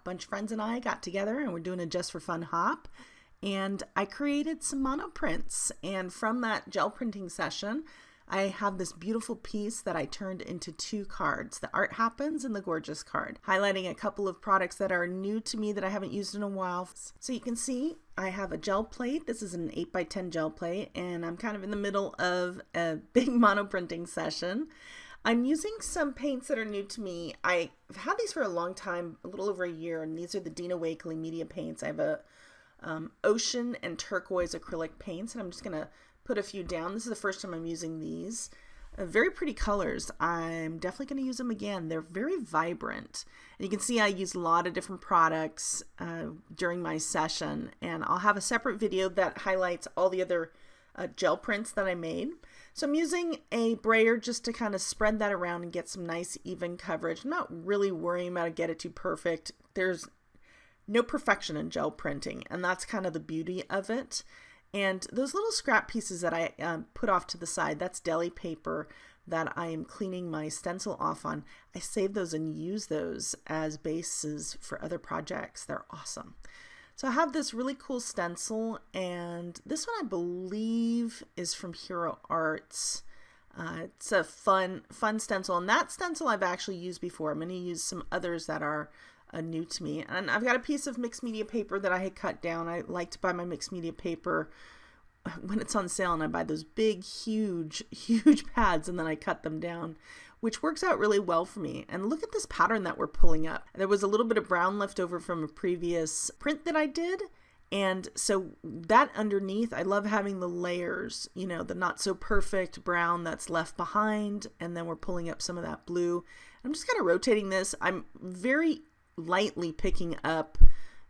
bunch of friends and I got together and we're doing a just for fun hop, and I created some monoprints. And from that gel printing session, I have this beautiful piece that I turned into 2 cards, the Art Happens and the Gorgeous card, highlighting a couple of products that are new to me that I haven't used in a while. So you can see I have a gel plate. This is an 8x10 gel plate, and I'm kind of in the middle of a big monoprinting session. I'm using some paints that are new to me. I've had these for a long time, a little over a year, and these are the Dina Wakley media paints. I have a ocean and turquoise acrylic paints, and I'm just going to put a few down. This is the first time I'm using these. Very pretty colors. I'm definitely going to use them again. They're very vibrant. And you can see I use a lot of different products during my session, and I'll have a separate video that highlights all the other gel prints that I made. So I'm using a brayer just to kind of spread that around and get some nice even coverage. I'm not really worrying about to get it too perfect. There's no perfection in gel printing, and that's kind of the beauty of it. And those little scrap pieces that I put off to the side, that's deli paper that I am cleaning my stencil off on. I save those and use those as bases for other projects. They're awesome. So I have this really cool stencil, and this one I believe is from Hero Arts. It's a fun stencil, and that stencil I've actually used before. I'm going to use some others that are new to me. And I've got a piece of mixed media paper that I had cut down. I like to buy my mixed media paper when it's on sale, and I buy those big, huge pads, and then I cut them down, which works out really well for me. And look at this pattern that we're pulling up. There was a little bit of brown left over from a previous print that I did. And so that underneath, I love having the layers, you know, the not so perfect brown that's left behind. And then we're pulling up some of that blue. I'm just kind of rotating this. I'm very lightly picking up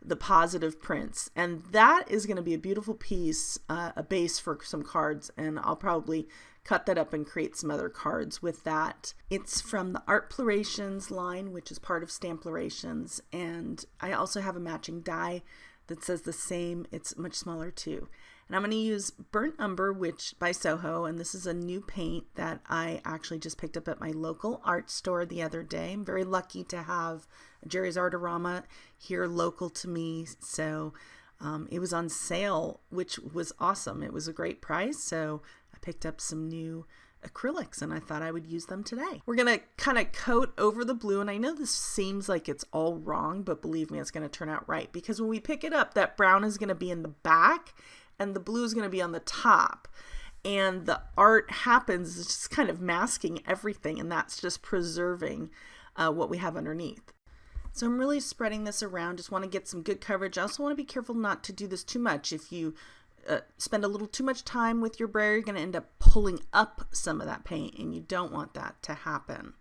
the positive prints, and that is going to be a beautiful piece, a base for some cards, and I'll probably cut that up and create some other cards with that. It's from the ARTplorations line, which is part of STAMPlorations, and I also have a matching die that says the same. It's much smaller too. And I'm going to use Burnt Umber, which by Soho, and this is a new paint that I actually just picked up at my local art store the other day. I'm very lucky to have Jerry's Artorama here local to me, so it was on sale, which was awesome. It was a great price, so I picked up some new acrylics, and I thought I would use them today. We're going to kind of coat over the blue, and I know this seems like it's all wrong, but believe me, it's going to turn out right, because when we pick it up, that brown is going to be in the back, and the blue is going to be on the top. And the Art Happens is just kind of masking everything, and that's just preserving what we have underneath. So I'm really spreading this around, just want to get some good coverage. I also want to be careful not to do this too much. If you spend a little too much time with your brayer, you're going to end up pulling up some of that paint, and you don't want that to happen.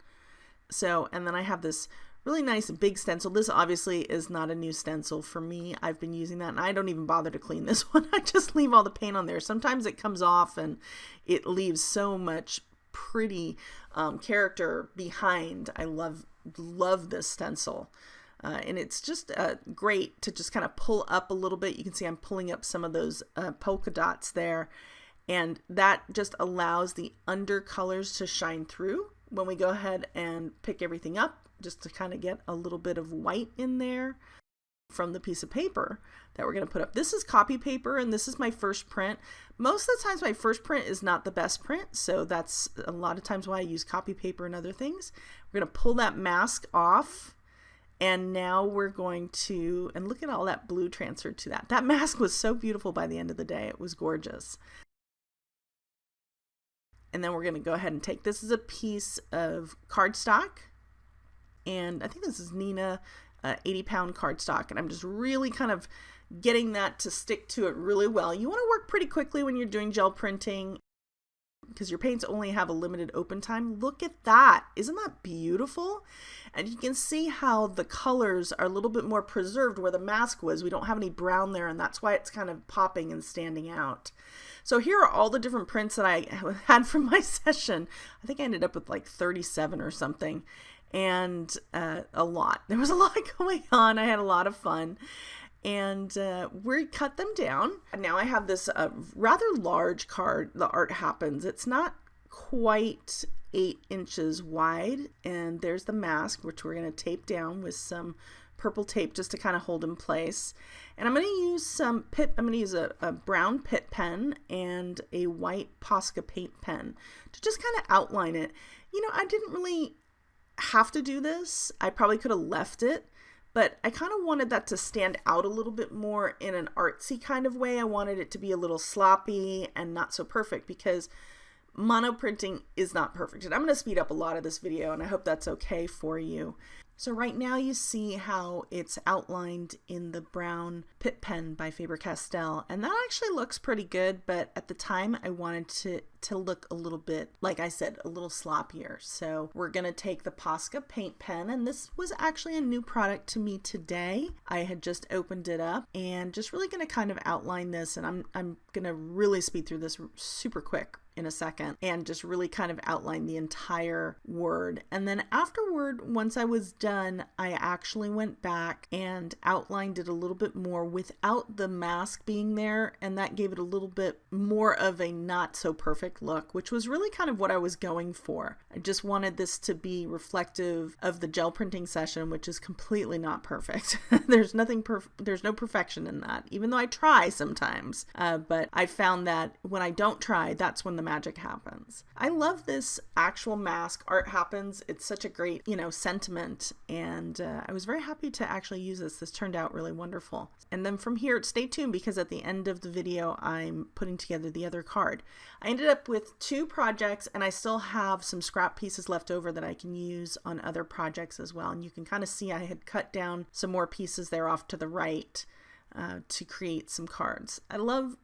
So, and then I have this really nice big stencil. This obviously is not a new stencil for me. I've been using that, and I don't even bother to clean this one. I just leave all the paint on there. Sometimes it comes off and it leaves so much pretty character behind. I love this stencil. And it's just great to just kind of pull up a little bit. You can see I'm pulling up some of those polka dots there, and that just allows the undercolors to shine through when we go ahead and pick everything up, just to kind of get a little bit of white in there from the piece of paper that we're going to put up. This is copy paper, and this is my first print. Most of the times my first print is not the best print, so that's a lot of times why I use copy paper and other things. We're going to pull that mask off, and now we're going to, and look at all that blue transferred to that. That mask was so beautiful by the end of the day. It was gorgeous. And then we're going to go ahead and take, this is a piece of cardstock, and I think this is Nina 80-pound cardstock, and I'm just really kind of getting that to stick to it really well. You want to work pretty quickly when you're doing gel printing because your paints only have a limited open time. Look at that. Isn't that beautiful? And you can see how the colors are a little bit more preserved where the mask was. We don't have any brown there, and that's why it's kind of popping and standing out. So here are all the different prints that I had from my session. I think I ended up with like 37 or something, and a lot. There was a lot going on. I had a lot of fun. And we cut them down. Now I have this rather large card, the Art Happens. It's not quite 8 inches wide, and there's the mask, which we're going to tape down with some purple tape just to kind of hold in place. And I'm going to use I'm going to use a brown Pitt pen and a white Posca paint pen to just kind of outline it. You know, I didn't really have to do this. I probably could have left it, but I kind of wanted that to stand out a little bit more in an artsy kind of way. I wanted it to be a little sloppy and not so perfect because monoprinting is not perfect. And I'm going to speed up a lot of this video, and I hope that's okay for you. So right now you see how it's outlined in the brown Pitt pen by Faber-Castell, and that actually looks pretty good, but at the time I wanted to look a little bit, like I said, a little sloppier. So we're going to take the Posca paint pen, and this was actually a new product to me today. I had just opened it up and just really going to kind of outline this, and I'm going to really speed through this super quick in a second and just really kind of outline the entire word. And then afterward, once I was done, I actually went back and outlined it a little bit more without the mask being there, and that gave it a little bit more of a not so perfect look, which was really kind of what I was going for. I just wanted this to be reflective of the gel printing session, which is completely not perfect. There's no perfection in that, even though I try sometimes. But I found that when I don't try, that's when the magic happens. I love this actual mask. Art happens. It's such a great, sentiment, and I was very happy to actually use this. This turned out really wonderful. And then from here, stay tuned because at the end of the video, I'm putting together the other card. I ended up with 2 projects, and I still have some scrap pieces left over that I can use on other projects as well. And you can kind of see I had cut down some more pieces there off to the right to create some cards. I love,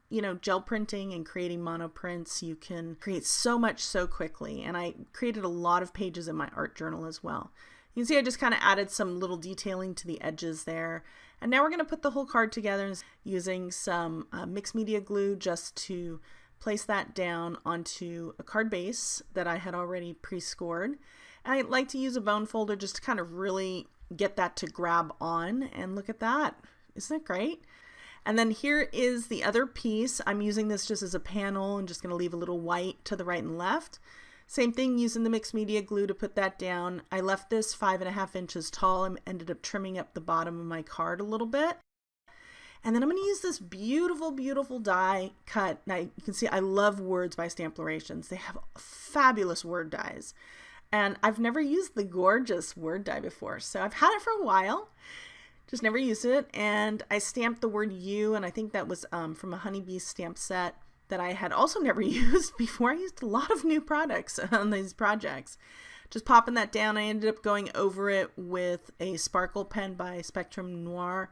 gel printing and creating monoprints. You can create so much so quickly, and I created a lot of pages in my art journal as well. You can see I just kind of added some little detailing to the edges there. And now we're going to put the whole card together using some mixed media glue just to place that down onto a card base that I had already pre-scored. And I like to use a bone folder just to kind of really get that to grab on, and look at that. Isn't it great? And then here is the other piece. I'm using this just as a panel and just going to leave a little white to the right and left. Same thing, using the mixed media glue to put that down. I left this 5.5 inches tall and ended up trimming up the bottom of my card a little bit. And then I'm going to use this beautiful, beautiful die cut. Now you can see I love Words by STAMPlorations. They have fabulous word dies. And I've never used the gorgeous word die before. So I've had it for a while. Just never used it, and I stamped the word you, and I think that was from a honeybee stamp set that I had also never used before. I used a lot of new products on these projects. Just popping that down, I ended up going over it with a sparkle pen by Spectrum Noir,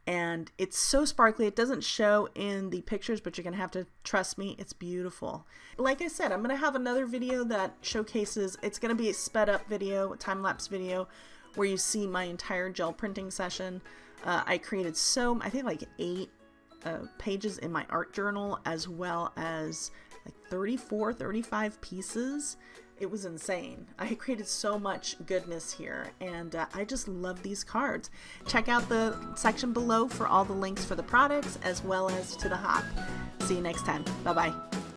and it's so sparkly. It doesn't show in the pictures, but you're going to have to trust me. It's beautiful. Like I said, I'm going to have another video that showcases, it's going to be a sped up video, a time-lapse video, where you see my entire gel printing session. I created I think like 8 pages in my art journal, as well as like 35 pieces. It was insane. I created so much goodness here, and I just love these cards. Check out the section below for all the links for the products, as well as to the hop. See you next time. Bye-bye.